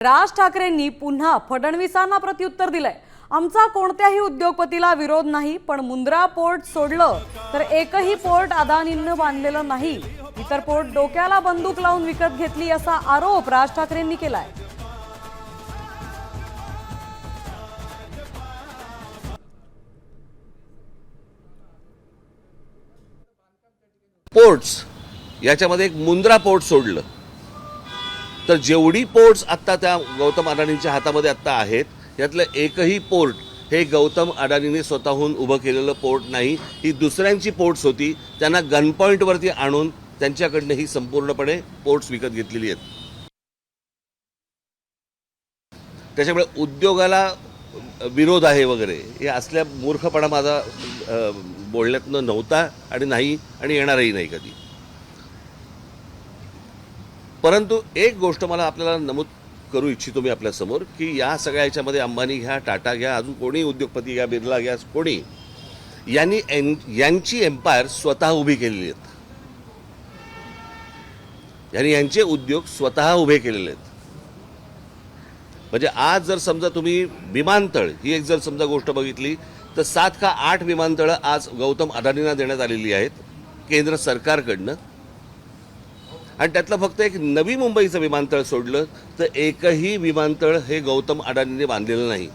राज ठाकरेंनी पुन्हा फडणवीसांना प्रत्युत्तर दिलंय। आमचा कोणत्याही उद्योगपतीला विरोध नाही, पण मुंद्रा पोर्ट सोडलं तर एकही पोर्ट अदानींनी बांधलेलं नाही। इतर पोर्ट डोक्याला बंदूक लावून विकत घेतली असा आरोप राज ठाकरेंनी केलाय। पोर्ट्स याच्यामध्ये एक मुंद्रा पोर्ट सोडलं तर जेवढी पोर्ट्स आत्ता त्या गौतम अडाणींच्या हातामध्ये आत्ता आहेत यातलं एकही पोर्ट हे गौतम अडाणींनी स्वतःहून उभं केलेलं पोर्ट नाही। ही दुसऱ्यांची पोर्ट्स होती, त्यांना गन पॉईंटवरती आणून त्यांच्याकडनं ही संपूर्णपणे पोर्ट्स विकत घेतलेली आहेत। त्याच्यामुळे उद्योगाला विरोध आहे वगैरे हे असल्या मूर्खपणा माझा बोलण्यातनं नव्हता आणि नाही आणि येणारही नाही कधी। परंतु एक गोष्ट मला आपल्याला नमूद करू इच्छितो मी आपल्यासमोर की या सगळ्या याच्यामध्ये अंबानी घ्या, टाटा घ्या, अजून कोणी उद्योगपती घ्या, बिर्ला घ्या, कोणी यांची एम्पायर स्वतः उभी केलेली आहेत। यांचे उद्योग स्वतः उभे केलेले आहेत। म्हणजे आज जर समजा तुम्ही विमानतळ ही एक जर समजा गोष्ट बघितली तर 7 का 8 विमानतळं आज गौतम अडाणींना देण्यात आलेली आहेत केंद्र सरकारकडनं, आणि त्यातलं फक्त एक नवी मुंबईचं विमानतळ सोडलं तर एकही विमानतळ हे गौतम अडाणींनी बांधलेलं नाही।